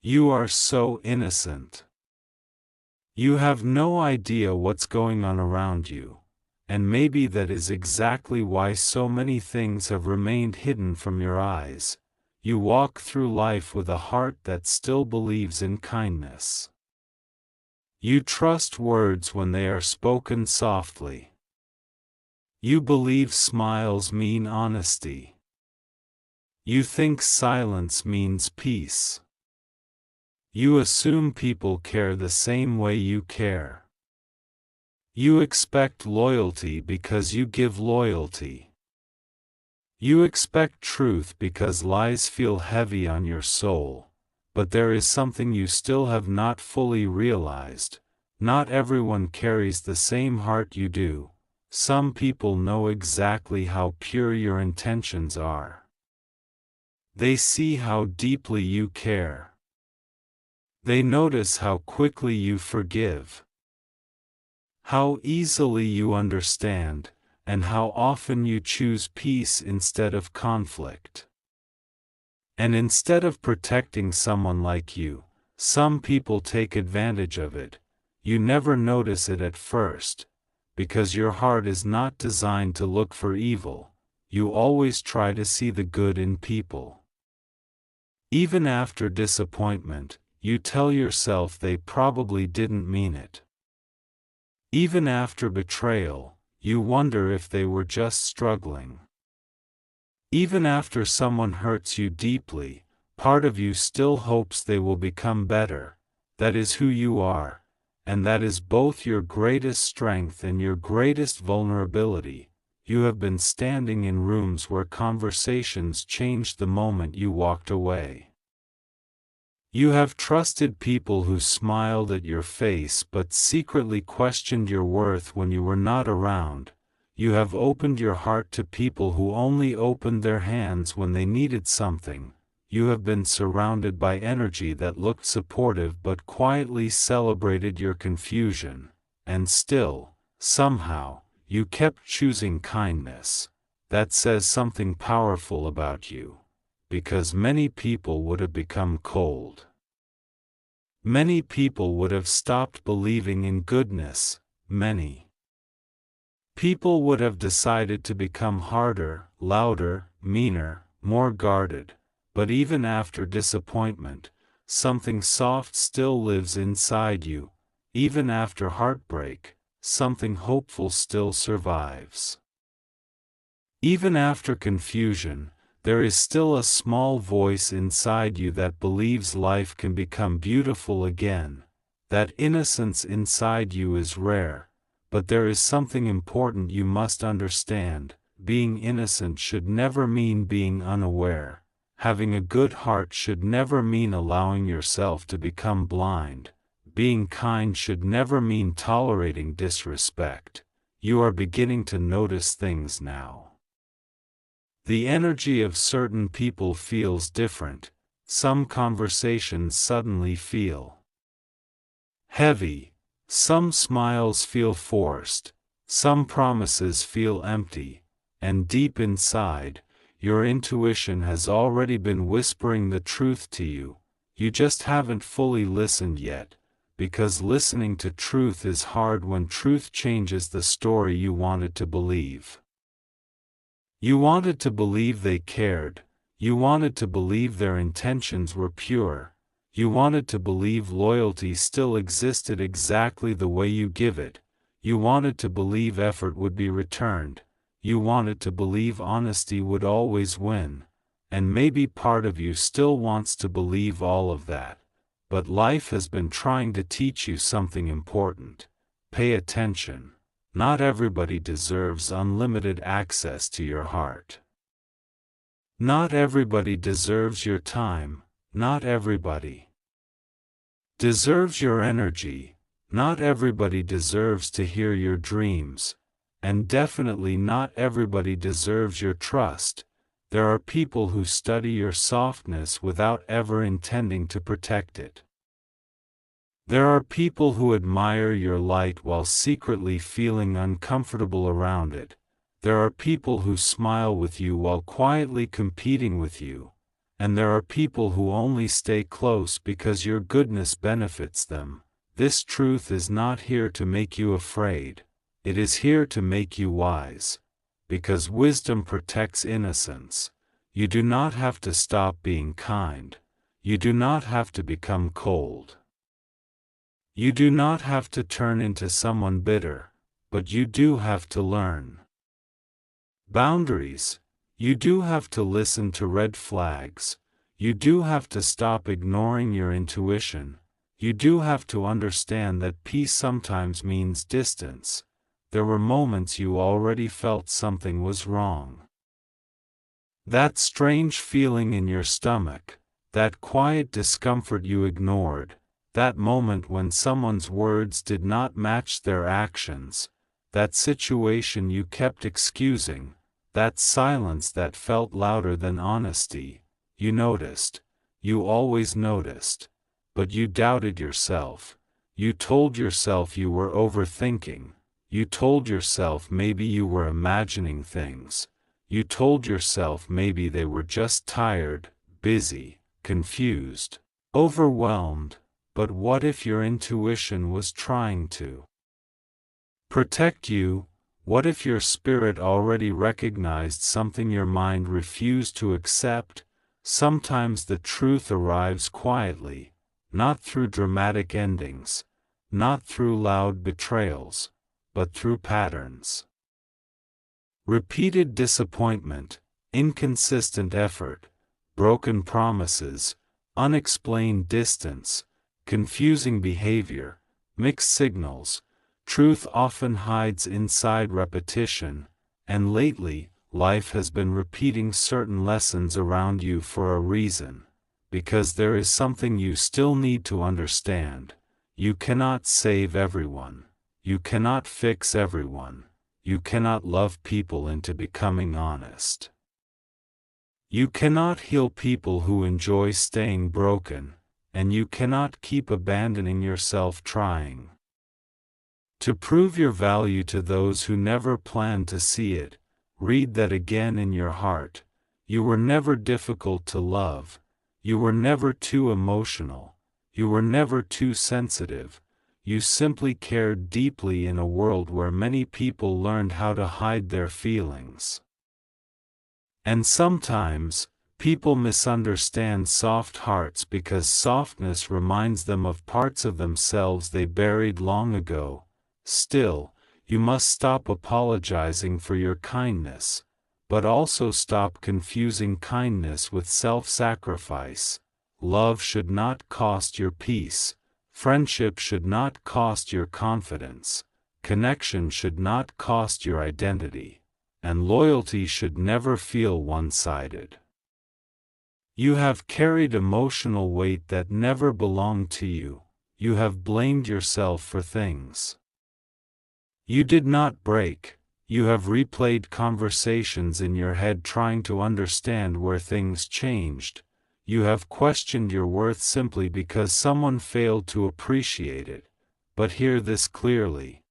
You are so innocent. You have no idea what's going on around you, and maybe that is exactly why so many things have remained hidden from your eyes. You walk through life with a heart that still believes in kindness. You trust words when they are spoken softly. You believe smiles mean honesty. You think silence means peace. You assume people care the same way you care. You expect loyalty because you give loyalty. You expect truth because lies feel heavy on your soul. But there is something you still have not fully realized. Not everyone carries the same heart you do. Some people know exactly how pure your intentions are. They see how deeply you care. They notice how quickly you forgive, how easily you understand, and how often you choose peace instead of conflict. And instead of protecting someone like you, some people take advantage of it. You never notice it at first, because your heart is not designed to look for evil. You always try to see the good in people. Even after disappointment, you tell yourself they probably didn't mean it. Even after betrayal, you wonder if they were just struggling. Even after someone hurts you deeply, part of you still hopes they will become better. That is who you are, and that is both your greatest strength and your greatest vulnerability. You have been standing in rooms where conversations changed the moment you walked away. You have trusted people who smiled at your face but secretly questioned your worth when you were not around. You have opened your heart to people who only opened their hands when they needed something. You have been surrounded by energy that looked supportive but quietly celebrated your confusion. And still, somehow, you kept choosing kindness. That says something powerful about you. Because many people would have become cold. Many people would have stopped believing in goodness. Many people would have decided to become harder, louder, meaner, more guarded. But even after disappointment, something soft still lives inside you. Even after heartbreak, something hopeful still survives. Even after confusion, there is still a small voice inside you that believes life can become beautiful again. That innocence inside you is rare, but there is something important you must understand. Being innocent should never mean being unaware. Having a good heart should never mean allowing yourself to become blind. Being kind should never mean tolerating disrespect. You are beginning to notice things now. The energy of certain people feels different. Some conversations suddenly feel heavy. Some smiles feel forced. Some promises feel empty. And deep inside, your intuition has already been whispering the truth to you. You just haven't fully listened yet, because listening to truth is hard when truth changes the story you wanted to believe. You wanted to believe they cared. You wanted to believe their intentions were pure. You wanted to believe loyalty still existed exactly the way you give it. You wanted to believe effort would be returned. You wanted to believe honesty would always win. And maybe part of you still wants to believe all of that. But life has been trying to teach you something important. Pay attention. Not everybody deserves unlimited access to your heart. Not everybody deserves your time. Not everybody deserves your energy. Not everybody deserves to hear your dreams. And definitely not everybody deserves your trust. There are people who study your softness without ever intending to protect it. There are people who admire your light while secretly feeling uncomfortable around it. There are people who smile with you while quietly competing with you. and there are people who only stay close because your goodness benefits them. This truth is not here to make you afraid, it is here to make you wise. Because wisdom protects innocence. You do not have to stop being kind. You do not have to become cold. You do not have to turn into someone bitter, but you do have to learn boundaries. You do have to listen to red flags. You do have to stop ignoring your intuition. You do have to understand that peace sometimes means distance. There were moments you already felt something was wrong. That strange feeling in your stomach, that quiet discomfort you ignored, that moment when someone's words did not match their actions, that situation you kept excusing, that silence that felt louder than honesty, you noticed, you always noticed, but you doubted yourself. You told yourself you were overthinking. You told yourself maybe you were imagining things. You told yourself maybe they were just tired, busy, confused, overwhelmed. But what if your intuition was trying to protect you? What if your spirit already recognized something your mind refused to accept? Sometimes the truth arrives quietly, not through dramatic endings, not through loud betrayals, but through patterns. Repeated disappointment, inconsistent effort, broken promises, unexplained distance, confusing behavior, mixed signals. Truth often hides inside repetition, and lately, life has been repeating certain lessons around you for a reason, because there is something you still need to understand. You cannot save everyone. You cannot fix everyone. You cannot love people into becoming honest. You cannot heal people who enjoy staying broken, and you cannot keep abandoning yourself trying to prove your value to those who never planned to see it. Read that again in your heart. You were never difficult to love. You were never too emotional. You were never too sensitive. You simply cared deeply in a world where many people learned how to hide their feelings. And sometimes, people misunderstand soft hearts because softness reminds them of parts of themselves they buried long ago. Still, you must stop apologizing for your kindness, but also stop confusing kindness with self-sacrifice. Love should not cost your peace. Friendship should not cost your confidence. Connection should not cost your identity. And loyalty should never feel one-sided. You have carried emotional weight that never belonged to you. You have blamed yourself for things you did not break. You have replayed conversations in your head trying to understand where things changed. You have questioned your worth simply because someone failed to appreciate it. But hear this clearly.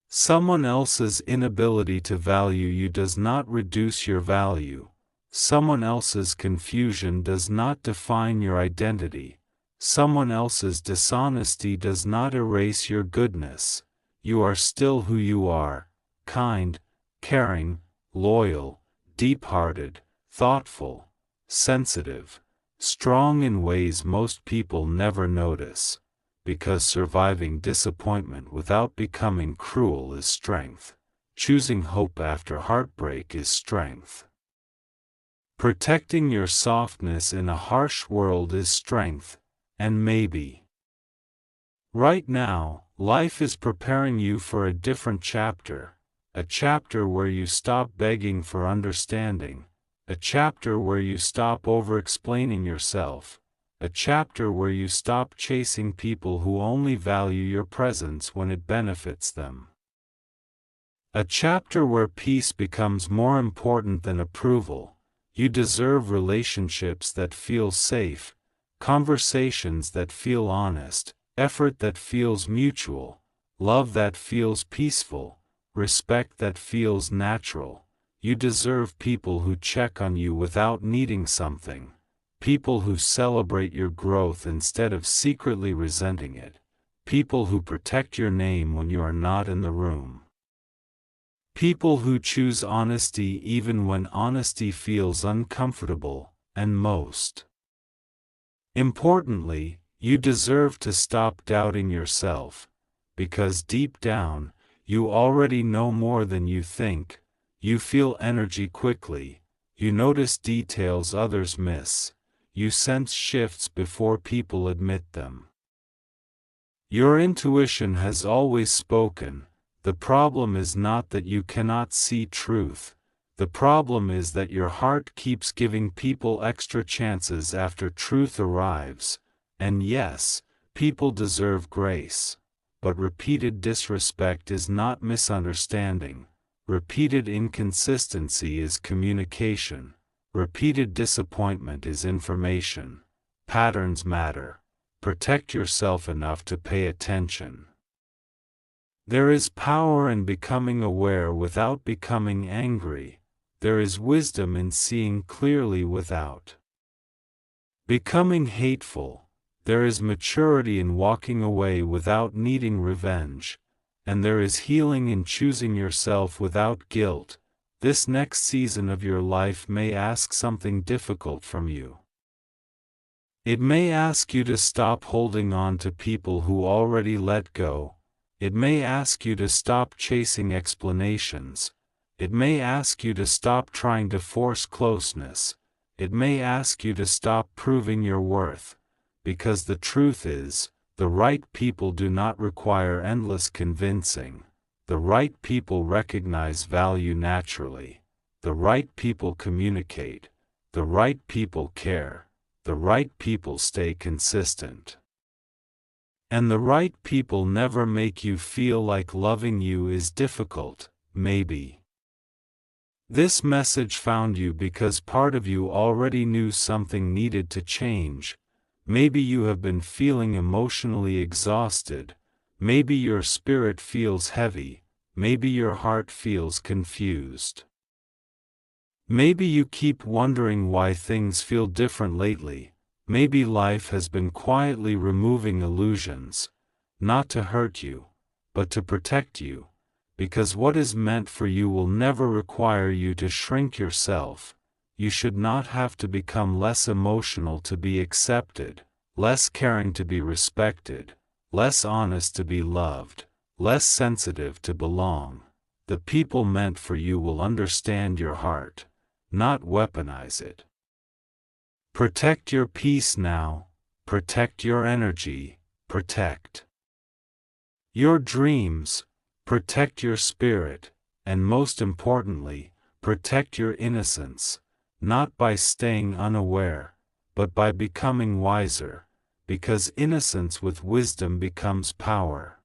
Someone else's inability to value you does not reduce your value. Someone else's confusion does not define your identity. Someone else's dishonesty does not erase your goodness. You are still who you are: kind, caring, loyal, deep-hearted, thoughtful, sensitive, strong in ways most people never notice, because surviving disappointment without becoming cruel is strength. Choosing hope after heartbreak is strength. Protecting your softness in a harsh world is strength, and maybe right now, life is preparing you for a different chapter, a chapter where you stop begging for understanding, a chapter where you stop over-explaining yourself, a chapter where you stop chasing people who only value your presence when it benefits them. A chapter where peace becomes more important than approval. You deserve relationships that feel safe, conversations that feel honest, effort that feels mutual, love that feels peaceful, respect that feels natural. You deserve people who check on you without needing something, people who celebrate your growth instead of secretly resenting it, people who protect your name when you are not in the room. People who choose honesty even when honesty feels uncomfortable, and most importantly, you deserve to stop doubting yourself, because deep down, you already know more than you think. You feel energy quickly, you notice details others miss, you sense shifts before people admit them. Your intuition has always spoken. The problem is not that you cannot see truth. The problem is that your heart keeps giving people extra chances after truth arrives. And yes, people deserve grace. But repeated disrespect is not misunderstanding. Repeated inconsistency is communication. Repeated disappointment is information. Patterns matter. Protect yourself enough to pay attention. There is power in becoming aware without becoming angry. There is wisdom in seeing clearly without becoming hateful. There is maturity in walking away without needing revenge. And there is healing in choosing yourself without guilt. This next season of your life may ask something difficult from you. It may ask you to stop holding on to people who already let go. It may ask you to stop chasing explanations. It may ask you to stop trying to force closeness. It may ask you to stop proving your worth. Because the truth is, the right people do not require endless convincing. The right people recognize value naturally. The right people communicate. The right people care. The right people stay consistent. And the right people never make you feel like loving you is difficult, maybe. This message found you because part of you already knew something needed to change. Maybe you have been feeling emotionally exhausted. Maybe your spirit feels heavy. Maybe your heart feels confused. Maybe you keep wondering why things feel different lately. Maybe life has been quietly removing illusions, not to hurt you, but to protect you, because what is meant for you will never require you to shrink yourself. You should not have to become less emotional to be accepted, less caring to be respected, less honest to be loved, less sensitive to belong. The people meant for you will understand your heart, not weaponize it. Protect your peace now, protect your energy, protect your dreams, protect your spirit, and most importantly, protect your innocence, not by staying unaware, but by becoming wiser, because innocence with wisdom becomes power.